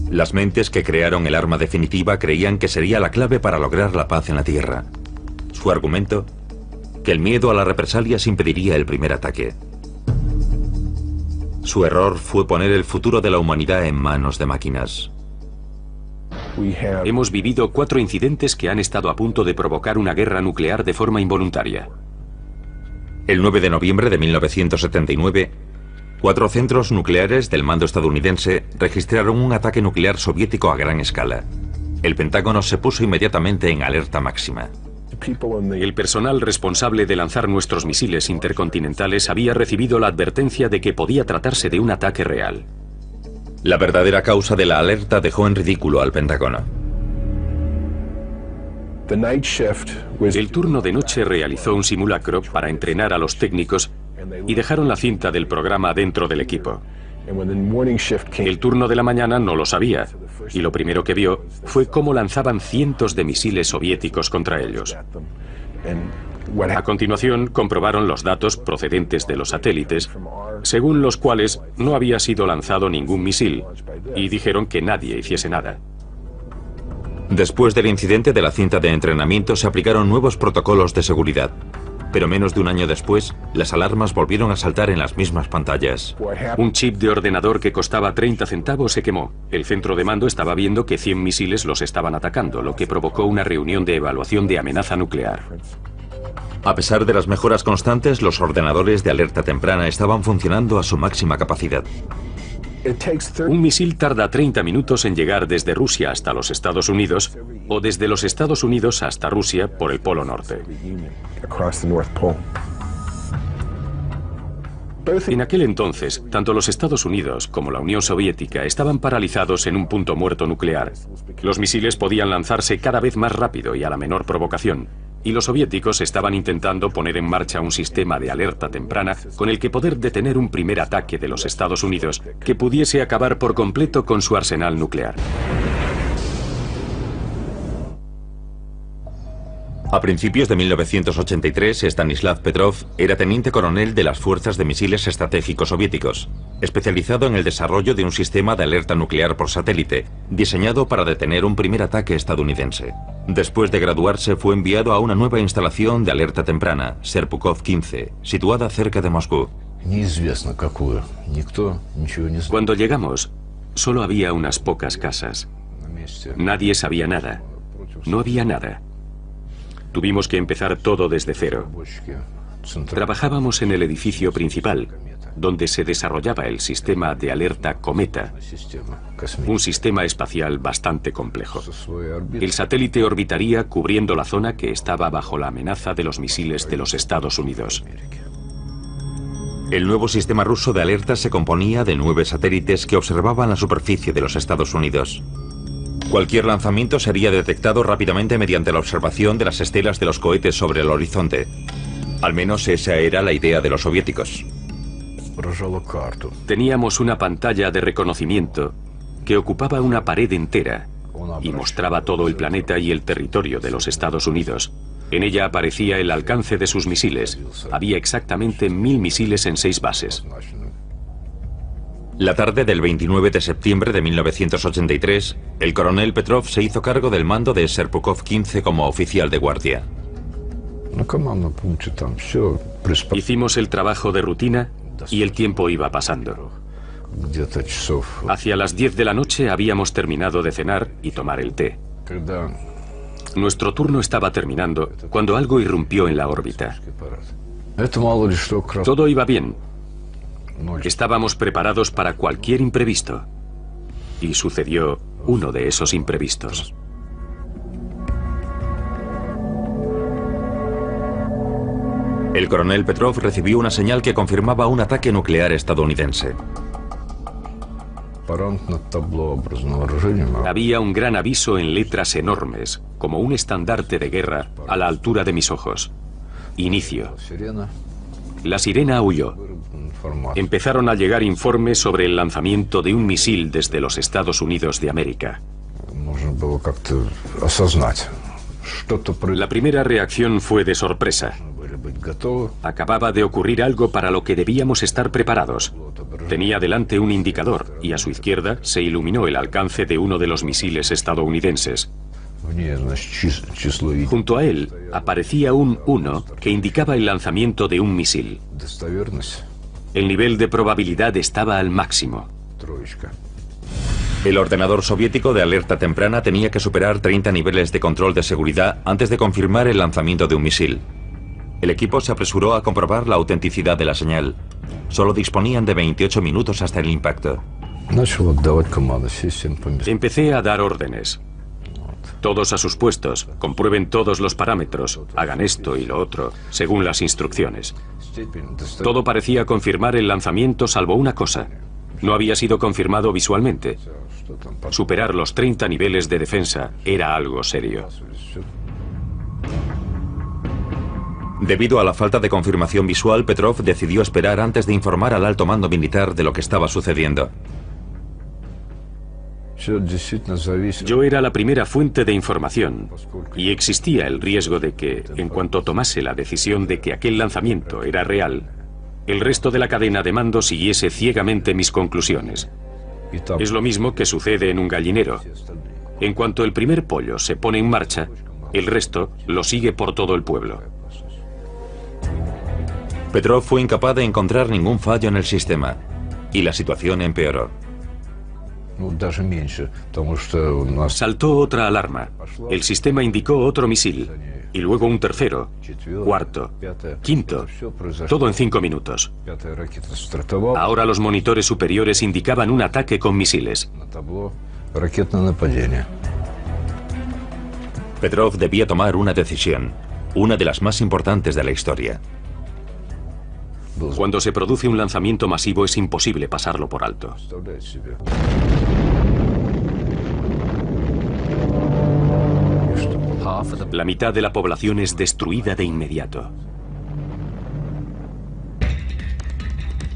Las mentes que crearon el arma definitiva creían que sería la clave para lograr la paz en la Tierra. Su argumento, que el miedo a las represalias impediría el primer ataque. Su error fue poner el futuro de la humanidad en manos de máquinas. Hemos vivido 4 incidentes que han estado a punto de provocar una guerra nuclear de forma involuntaria. El 9 de noviembre de 1979, 4 centros nucleares del mando estadounidense registraron un ataque nuclear soviético a gran escala. El Pentágono se puso inmediatamente en alerta máxima. El personal responsable de lanzar nuestros misiles intercontinentales había recibido la advertencia de que podía tratarse de un ataque real. La verdadera causa de la alerta dejó en ridículo al Pentágono. El turno de noche realizó un simulacro para entrenar a los técnicos y dejaron la cinta del programa dentro del equipo. El turno de la mañana no lo sabía, y lo primero que vio fue cómo lanzaban cientos de misiles soviéticos contra ellos. A continuación, comprobaron los datos procedentes de los satélites, según los cuales no había sido lanzado ningún misil, y dijeron que nadie hiciese nada. Después del incidente de la cinta de entrenamiento, se aplicaron nuevos protocolos de seguridad. Pero menos de un año después, las alarmas volvieron a saltar en las mismas pantallas. Un chip de ordenador que costaba 30 centavos se quemó. El centro de mando estaba viendo que 100 misiles los estaban atacando, lo que provocó una reunión de evaluación de amenaza nuclear. A pesar de las mejoras constantes, los ordenadores de alerta temprana estaban funcionando a su máxima capacidad. Un misil tarda 30 minutos en llegar desde Rusia hasta los Estados Unidos o desde los Estados Unidos hasta Rusia por el Polo Norte. En aquel entonces, tanto los Estados Unidos como la Unión Soviética estaban paralizados en un punto muerto nuclear. Los misiles podían lanzarse cada vez más rápido y a la menor provocación. Y los soviéticos estaban intentando poner en marcha un sistema de alerta temprana con el que poder detener un primer ataque de los Estados Unidos que pudiese acabar por completo con su arsenal nuclear. A principios de 1983, Stanislav Petrov era teniente coronel de las Fuerzas de Misiles Estratégicos Soviéticos, especializado en el desarrollo de un sistema de alerta nuclear por satélite, diseñado para detener un primer ataque estadounidense. Después de graduarse, fue enviado a una nueva instalación de alerta temprana, Serpukhov 15, situada cerca de Moscú. Cuando llegamos, solo había unas pocas casas. Nadie sabía nada. No había nada. Tuvimos que empezar todo desde cero. Trabajábamos en el edificio principal, donde se desarrollaba el sistema de alerta Cometa, un sistema espacial bastante complejo. El satélite orbitaría cubriendo la zona que estaba bajo la amenaza de los misiles de los Estados Unidos. El nuevo sistema ruso de alerta se componía de 9 satélites que observaban la superficie de los Estados Unidos. Cualquier lanzamiento sería detectado rápidamente mediante la observación de las estelas de los cohetes sobre el horizonte. Al menos esa era la idea de los soviéticos. Teníamos una pantalla de reconocimiento que ocupaba una pared entera y mostraba todo el planeta y el territorio de los Estados Unidos. En ella aparecía el alcance de sus misiles. Había exactamente 1000 misiles en 6 bases. La tarde del 29 de septiembre de 1983, el coronel Petrov se hizo cargo del mando de Serpukhov 15 como oficial de guardia. Hicimos el trabajo de rutina y el tiempo iba pasando. Hacia las 10 de la noche habíamos terminado de cenar y tomar el té. Nuestro turno estaba terminando cuando algo irrumpió en la órbita. Todo iba bien. Estábamos preparados para cualquier imprevisto. Y sucedió uno de esos imprevistos. El coronel Petrov recibió una señal que confirmaba un ataque nuclear estadounidense. Había un gran aviso en letras enormes, como un estandarte de guerra, a la altura de mis ojos. Inicio. La sirena aulló. Empezaron a llegar informes sobre el lanzamiento de un misil desde los Estados Unidos de América. La primera reacción fue de sorpresa. Acababa de ocurrir algo para lo que debíamos estar preparados. Tenía delante un indicador y a su izquierda se iluminó el alcance de uno de los misiles estadounidenses. Junto a él aparecía un 1 que indicaba el lanzamiento de un misil. El nivel de probabilidad estaba al máximo. El ordenador soviético de alerta temprana tenía que superar 30 niveles de control de seguridad antes de confirmar el lanzamiento de un misil. El equipo se apresuró a comprobar la autenticidad de la señal. Solo disponían de 28 minutos hasta el impacto. Empecé a dar órdenes. Todos a sus puestos, comprueben todos los parámetros, hagan esto y lo otro, según las instrucciones. Todo parecía confirmar el lanzamiento salvo una cosa. No había sido confirmado visualmente. Superar los 30 niveles de defensa era algo serio. Debido a la falta de confirmación visual, Petrov decidió esperar antes de informar al alto mando militar de lo que estaba sucediendo. Yo era la primera fuente de información y existía el riesgo de que, en cuanto tomase la decisión de que aquel lanzamiento era real, el resto de la cadena de mando siguiese ciegamente mis conclusiones. Es lo mismo que sucede en un gallinero. En cuanto el primer pollo se pone en marcha, el resto lo sigue por todo el pueblo. Petrov fue incapaz de encontrar ningún fallo en el sistema y la situación empeoró. Saltó otra alarma. El sistema indicó otro misil. Y luego un tercero, cuarto, quinto. Todo en 5 minutos. Ahora los monitores superiores indicaban un ataque con misiles. Petrov debía tomar una decisión, una de las más importantes de la historia. Cuando se produce un lanzamiento masivo es imposible pasarlo por alto. La mitad de la población es destruida de inmediato.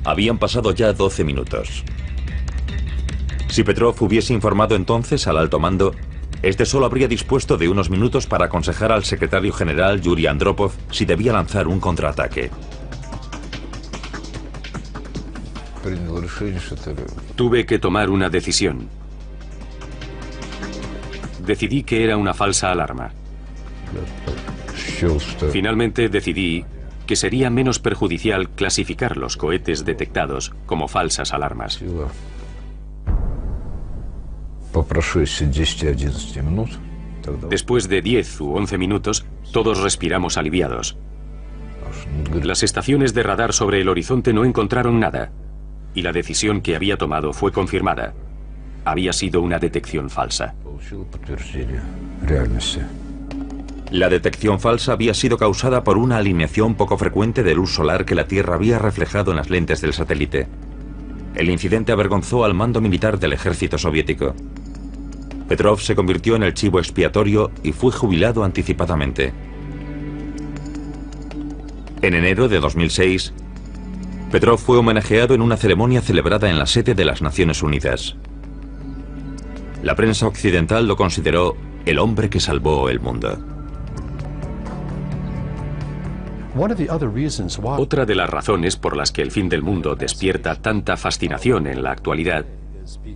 Habían pasado ya 12 minutos. Si Petrov hubiese informado entonces al alto mando, este solo habría dispuesto de unos minutos para aconsejar al secretario general Yuri Andropov si debía lanzar un contraataque. Tuve que tomar una decisión. Decidí que era una falsa alarma. Finalmente decidí que sería menos perjudicial clasificar los cohetes detectados como falsas alarmas. Después de 10 u 11 minutos, todos respiramos aliviados. Las estaciones de radar sobre el horizonte no encontraron nada, y la decisión que había tomado fue confirmada. Había sido una detección falsa. La detección falsa había sido causada por una alineación poco frecuente de luz solar que la Tierra había reflejado en las lentes del satélite. El incidente avergonzó al mando militar del ejército soviético. Petrov se convirtió en el chivo expiatorio y fue jubilado anticipadamente. En enero de 2006, Petrov fue homenajeado en una ceremonia celebrada en la sede de las Naciones Unidas. La prensa occidental lo consideró el hombre que salvó el mundo. Otra de las razones por las que el fin del mundo despierta tanta fascinación en la actualidad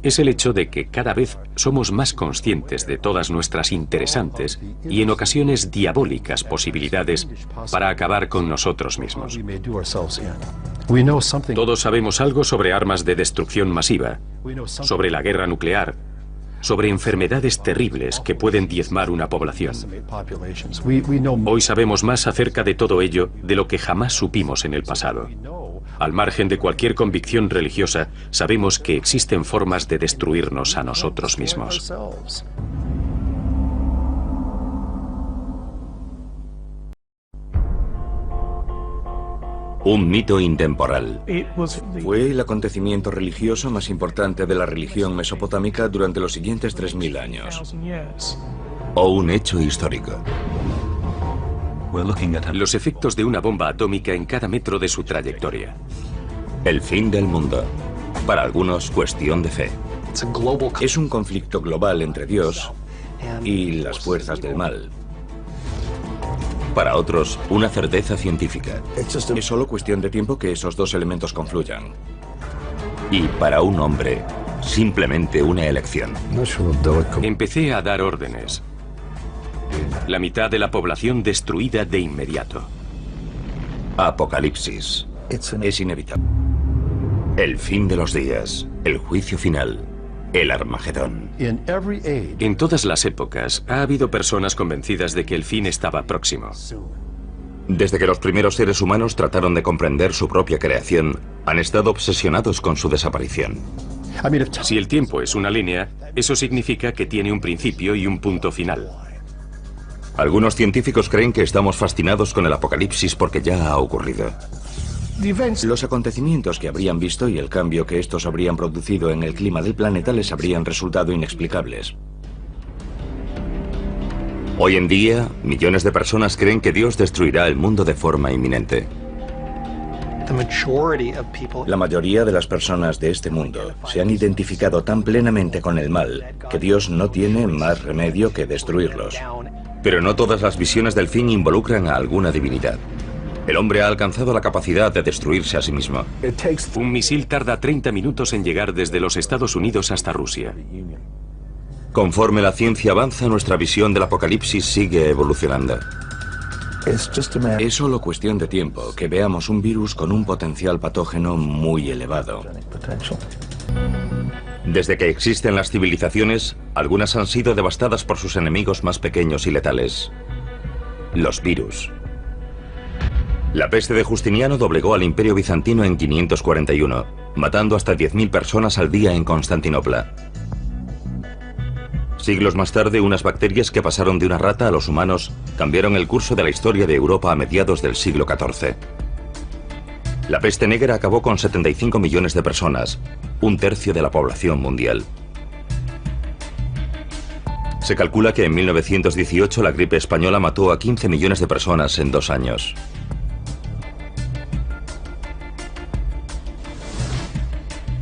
es el hecho de que cada vez somos más conscientes de todas nuestras interesantes y en ocasiones diabólicas posibilidades para acabar con nosotros mismos. Todos sabemos algo sobre armas de destrucción masiva, sobre la guerra nuclear, sobre enfermedades terribles que pueden diezmar una población. Hoy sabemos más acerca de todo ello de lo que jamás supimos en el pasado. Al margen de cualquier convicción religiosa, sabemos que existen formas de destruirnos a nosotros mismos. Un mito intemporal. Fue el acontecimiento religioso más importante de la religión mesopotámica durante los siguientes 3000 años. O un hecho histórico. Los efectos de una bomba atómica en cada metro de su trayectoria. El fin del mundo. Para algunos, cuestión de fe. Es un conflicto global entre Dios y las fuerzas del mal. Para otros, una certeza científica. Es solo cuestión de tiempo que esos dos elementos confluyan. Y para un hombre, simplemente una elección. Empecé a dar órdenes. La mitad de la población destruida de inmediato. Apocalipsis. Es inevitable. El fin de los días. El juicio final. El Armagedón. En todas las épocas ha habido personas convencidas de que el fin estaba próximo. Desde que los primeros seres humanos trataron de comprender su propia creación, han estado obsesionados con su desaparición. Si el tiempo es una línea, eso significa que tiene un principio y un punto final. Algunos científicos creen que estamos fascinados con el apocalipsis porque ya ha ocurrido. Los acontecimientos que habrían visto y el cambio que estos habrían producido en el clima del planeta les habrían resultado inexplicables. Hoy en día, millones de personas creen que Dios destruirá el mundo de forma inminente. La mayoría de las personas de este mundo se han identificado tan plenamente con el mal que Dios no tiene más remedio que destruirlos. Pero no todas las visiones del fin involucran a alguna divinidad. El hombre ha alcanzado la capacidad de destruirse a sí mismo. Un misil tarda 30 minutos en llegar desde los Estados Unidos hasta Rusia. Conforme la ciencia avanza, nuestra visión del apocalipsis sigue evolucionando. Es solo cuestión de tiempo que veamos un virus con un potencial patógeno muy elevado. Desde que existen las civilizaciones, algunas han sido devastadas por sus enemigos más pequeños y letales: los virus. La peste de Justiniano doblegó al Imperio Bizantino en 541, matando hasta 10.000 personas al día en Constantinopla. Siglos más tarde, unas bacterias que pasaron de una rata a los humanos cambiaron el curso de la historia de Europa a mediados del siglo XIV. La peste negra acabó con 75 millones de personas, un tercio de la población mundial. Se calcula que en 1918 la gripe española mató a 15 millones de personas en 2 años.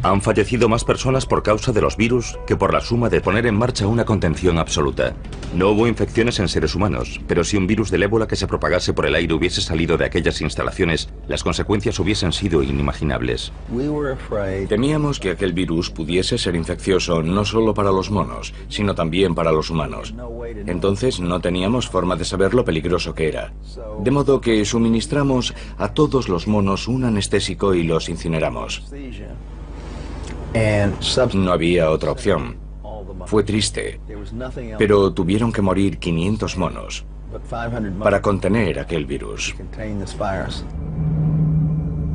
Han fallecido más personas por causa de los virus que por la suma de poner en marcha una contención absoluta. No hubo infecciones en seres humanos, pero si un virus del ébola que se propagase por el aire hubiese salido de aquellas instalaciones, las consecuencias hubiesen sido inimaginables. Temíamos que aquel virus pudiese ser infeccioso no solo para los monos, sino también para los humanos. Entonces no teníamos forma de saber lo peligroso que era. De modo que suministramos a todos los monos un anestésico y los incineramos. No había otra opción. Fue triste, pero tuvieron que morir 500 monos para contener aquel virus.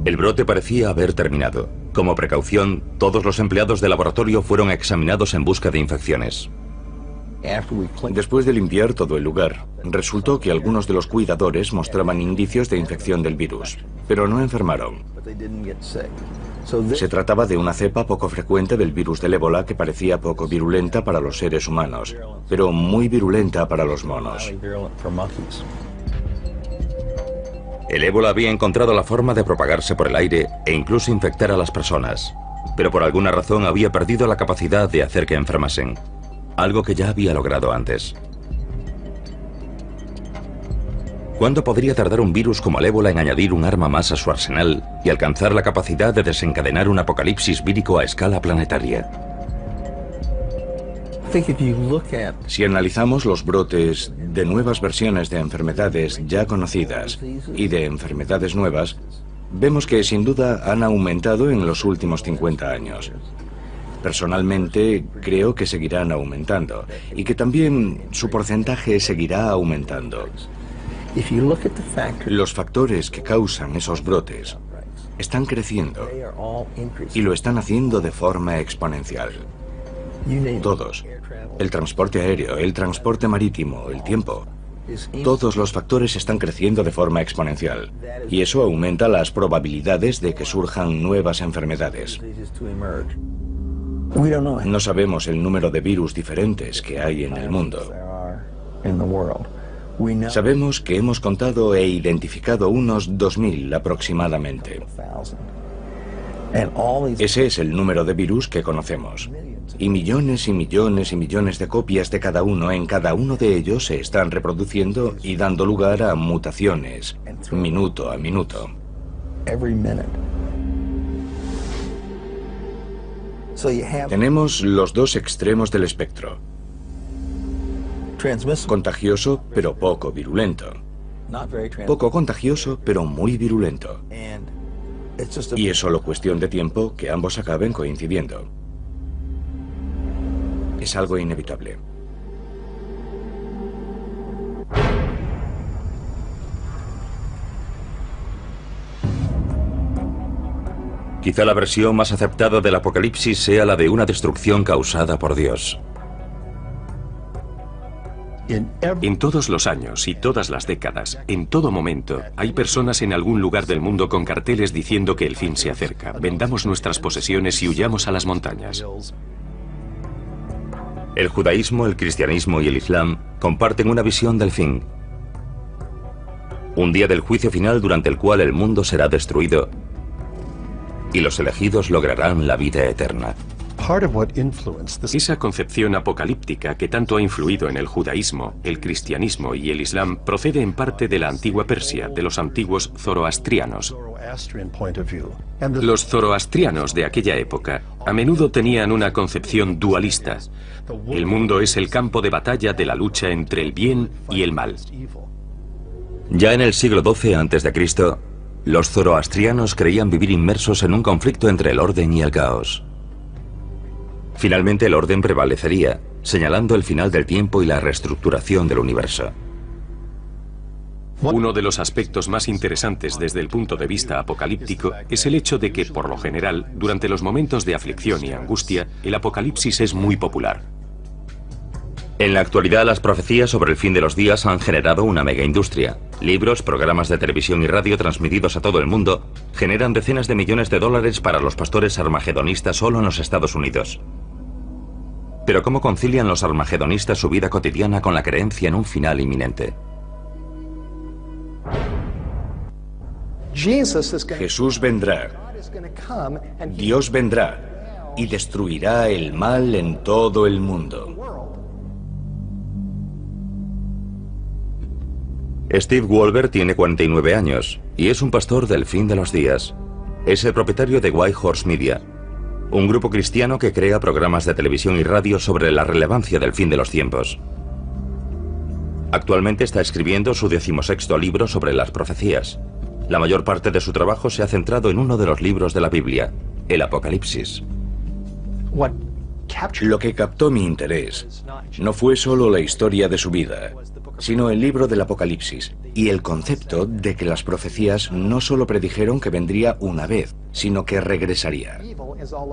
El brote parecía haber terminado. Como precaución, todos los empleados del laboratorio fueron examinados en busca de infecciones. Después de limpiar todo el lugar, resultó que algunos de los cuidadores mostraban indicios de infección del virus, pero no enfermaron. Se trataba de una cepa poco frecuente del virus del ébola que parecía poco virulenta para los seres humanos, pero muy virulenta para los monos. El ébola había encontrado la forma de propagarse por el aire e incluso infectar a las personas, pero por alguna razón había perdido la capacidad de hacer que enfermasen, algo que ya había logrado antes. ¿Cuándo podría tardar un virus como el ébola en añadir un arma más a su arsenal y alcanzar la capacidad de desencadenar un apocalipsis vírico a escala planetaria? Si analizamos los brotes de nuevas versiones de enfermedades ya conocidas y de enfermedades nuevas, vemos que sin duda han aumentado en los últimos 50 años. Personalmente, creo que seguirán aumentando y que también su porcentaje seguirá aumentando. Los factores que causan esos brotes están creciendo y lo están haciendo de forma exponencial. Todos. El transporte aéreo, el transporte marítimo, el tiempo. Todos los factores están creciendo de forma exponencial y eso aumenta las probabilidades de que surjan nuevas enfermedades. No sabemos el número de virus diferentes que hay en el mundo. Sabemos que hemos contado e identificado unos 2000 aproximadamente. Ese es el número de virus que conocemos. Y millones y millones y millones de copias de cada uno en cada uno de ellos se están reproduciendo y dando lugar a mutaciones, minuto a minuto. Tenemos los dos extremos del espectro. Contagioso, pero poco virulento. Poco contagioso, pero muy virulento. Y es solo cuestión de tiempo que ambos acaben coincidiendo. Es algo inevitable. Quizá la versión más aceptada del apocalipsis sea la de una destrucción causada por Dios. En todos los años y todas las décadas, en todo momento, hay personas en algún lugar del mundo con carteles diciendo que el fin se acerca. Vendamos nuestras posesiones y huyamos a las montañas. El judaísmo, el cristianismo y el islam comparten una visión del fin. Un día del juicio final durante el cual el mundo será destruido y los elegidos lograrán la vida eterna. Esa concepción apocalíptica que tanto ha influido en el judaísmo, el cristianismo y el islam procede en parte de la antigua Persia, de los antiguos zoroastrianos. Los zoroastrianos de aquella época a menudo tenían una concepción dualista. El mundo es el campo de batalla de la lucha entre el bien y el mal. Ya en el siglo XII a.C., los zoroastrianos creían vivir inmersos en un conflicto entre el orden y el caos. Finalmente el orden prevalecería, señalando el final del tiempo y la reestructuración del universo. Uno de los aspectos más interesantes desde el punto de vista apocalíptico es el hecho de que, por lo general, durante los momentos de aflicción y angustia, el apocalipsis es muy popular. En la actualidad, las profecías sobre el fin de los días han generado una megaindustria. Libros, programas de televisión y radio transmitidos a todo el mundo generan decenas de millones de dólares para los pastores armagedonistas solo en los Estados Unidos. Pero ¿cómo concilian los armagedonistas su vida cotidiana con la creencia en un final inminente? Jesús vendrá, Dios vendrá y destruirá el mal en todo el mundo. Steve Wolber tiene 49 años y es un pastor del fin de los días. Es el propietario de White Horse Media, un grupo cristiano que crea programas de televisión y radio sobre la relevancia del fin de los tiempos. Actualmente está escribiendo su 16º libro sobre las profecías. La mayor parte de su trabajo se ha centrado en uno de los libros de la Biblia, el Apocalipsis. Lo que captó mi interés no fue solo la historia de su vida, sino el libro del Apocalipsis y el concepto de que las profecías no solo predijeron que vendría una vez, sino que regresaría.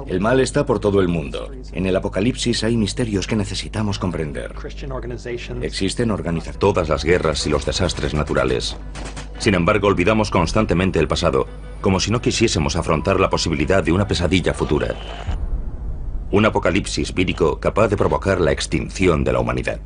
El mal está por todo el mundo. En el Apocalipsis hay misterios que necesitamos comprender. Existen organizaciones. Todas las guerras y los desastres naturales. Sin embargo, olvidamos constantemente el pasado, como si no quisiésemos afrontar la posibilidad de una pesadilla futura. Un apocalipsis vírico capaz de provocar la extinción de la humanidad.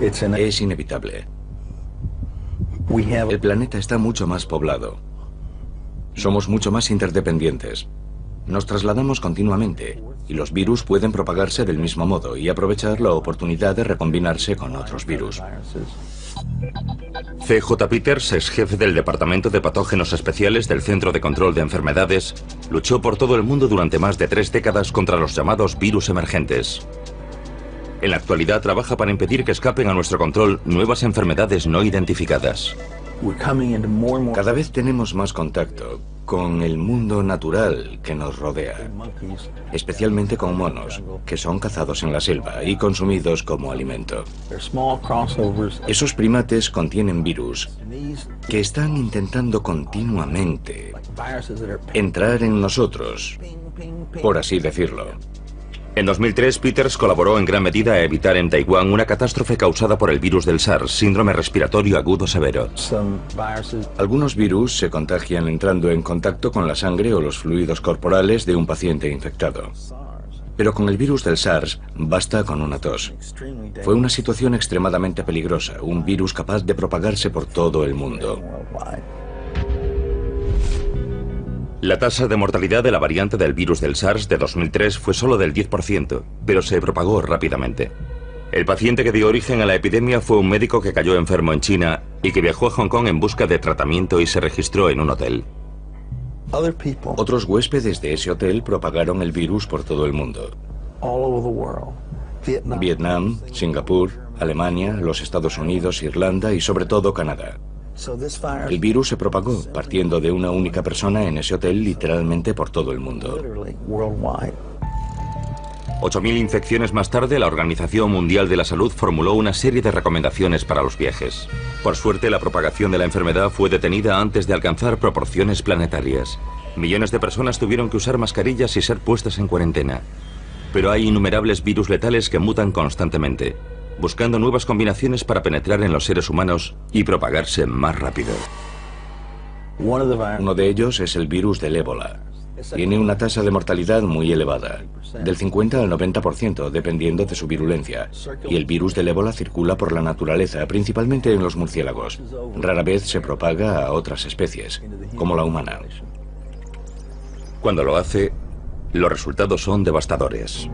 Es inevitable. El planeta está mucho más poblado. Somos mucho más interdependientes. Nos trasladamos continuamente y los virus pueden propagarse del mismo modo y aprovechar la oportunidad de recombinarse con otros virus. C.J. Peters, ex jefe del Departamento de Patógenos Especiales del Centro de Control de Enfermedades, luchó por todo el mundo durante más de 3 décadas contra los llamados virus emergentes. En la actualidad trabaja para impedir que escapen a nuestro control nuevas enfermedades no identificadas. Cada vez tenemos más contacto con el mundo natural que nos rodea, especialmente con monos, que son cazados en la selva y consumidos como alimento. Esos primates contienen virus que están intentando continuamente entrar en nosotros, por así decirlo. En 2003, Peters colaboró en gran medida a evitar en Taiwán una catástrofe causada por el virus del SARS, síndrome respiratorio agudo severo. Algunos virus se contagian entrando en contacto con la sangre o los fluidos corporales de un paciente infectado. Pero con el virus del SARS basta con una tos. Fue una situación extremadamente peligrosa, un virus capaz de propagarse por todo el mundo. La tasa de mortalidad de la variante del virus del SARS de 2003 fue solo del 10%, pero se propagó rápidamente. El paciente que dio origen a la epidemia fue un médico que cayó enfermo en China y que viajó a Hong Kong en busca de tratamiento y se registró en un hotel. Otros huéspedes de ese hotel propagaron el virus por todo el mundo. Vietnam, Singapur, Alemania, los Estados Unidos, Irlanda y sobre todo Canadá. El virus se propagó partiendo de una única persona en ese hotel literalmente por todo el mundo. 8.000 infecciones más tarde, la Organización Mundial de la Salud formuló una serie de recomendaciones para los viajes. Por suerte, la propagación de la enfermedad fue detenida antes de alcanzar proporciones planetarias. Millones de personas tuvieron que usar mascarillas y ser puestas en cuarentena. Pero hay innumerables virus letales que mutan constantemente, buscando nuevas combinaciones para penetrar en los seres humanos y propagarse más rápido. Uno de ellos es el virus del ébola. Tiene una tasa de mortalidad muy elevada, del 50 al 90%, dependiendo de su virulencia. Y el virus del ébola circula por la naturaleza, principalmente en los murciélagos. Rara vez se propaga a otras especies, como la humana. Cuando lo hace, los resultados son devastadores.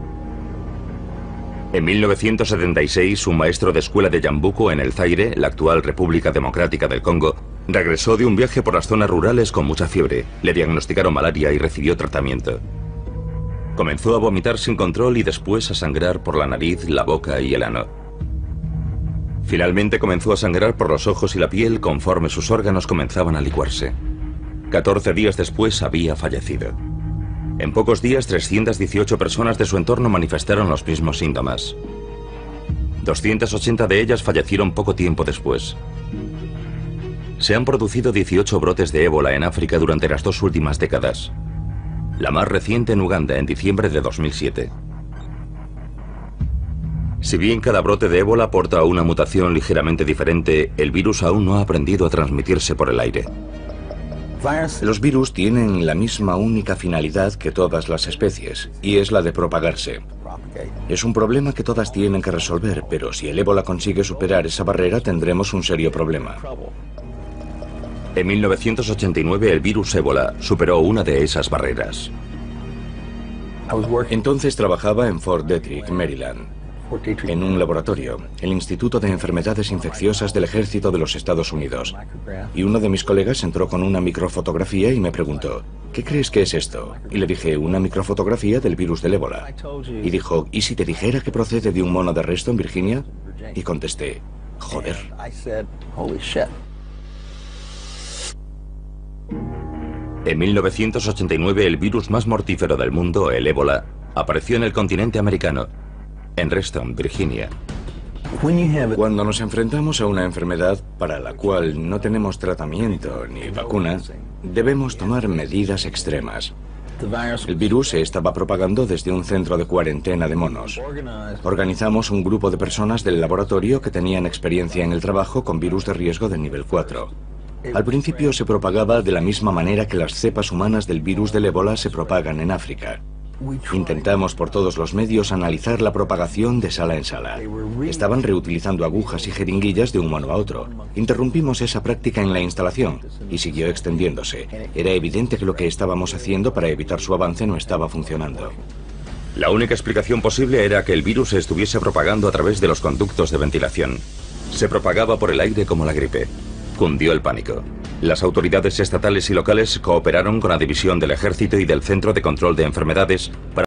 En 1976, un maestro de escuela de Yambuco, en el Zaire, la actual República Democrática del Congo, regresó de un viaje por las zonas rurales con mucha fiebre. Le diagnosticaron malaria y recibió tratamiento. Comenzó a vomitar sin control y después a sangrar por la nariz, la boca y el ano. Finalmente comenzó a sangrar por los ojos y la piel conforme sus órganos comenzaban a licuarse. 14 días después había fallecido. En pocos días, 318 personas de su entorno manifestaron los mismos síntomas. 280 de ellas fallecieron poco tiempo después. Se han producido 18 brotes de ébola en África durante las 2 últimas décadas. La más reciente en Uganda, en diciembre de 2007. Si bien cada brote de ébola aporta una mutación ligeramente diferente, el virus aún no ha aprendido a transmitirse por el aire. Los virus tienen la misma única finalidad que todas las especies, y es la de propagarse. Es un problema que todas tienen que resolver, pero si el ébola consigue superar esa barrera, tendremos un serio problema. En 1989 el virus ébola superó una de esas barreras. Entonces trabajaba en Fort Detrick, Maryland, en un laboratorio, el Instituto de Enfermedades Infecciosas del Ejército de los Estados Unidos. Y uno de mis colegas entró con una microfotografía y me preguntó, ¿qué crees que es esto? Y le dije, una microfotografía del virus del ébola. Y dijo, ¿y si te dijera que procede de un mono de arresto en Virginia? Y contesté, joder. En 1989 el virus más mortífero del mundo, el ébola, apareció en el continente americano, en Reston, Virginia. Cuando nos enfrentamos a una enfermedad para la cual no tenemos tratamiento ni vacuna, debemos tomar medidas extremas. El virus se estaba propagando desde un centro de cuarentena de monos. Organizamos un grupo de personas del laboratorio que tenían experiencia en el trabajo con virus de riesgo de nivel 4. Al principio se propagaba de la misma manera que las cepas humanas del virus del ébola se propagan en África. Intentamos por todos los medios analizar la propagación de sala en sala. Estaban reutilizando agujas y jeringuillas de un mono a otro. Interrumpimos esa práctica en la instalación y siguió extendiéndose. Era evidente que lo que estábamos haciendo para evitar su avance no estaba funcionando. La única explicación posible era que el virus se estuviese propagando a través de los conductos de ventilación. Se propagaba por el aire como la gripe. Cundió el pánico. Las autoridades estatales y locales cooperaron con la División del Ejército y del Centro de Control de Enfermedades para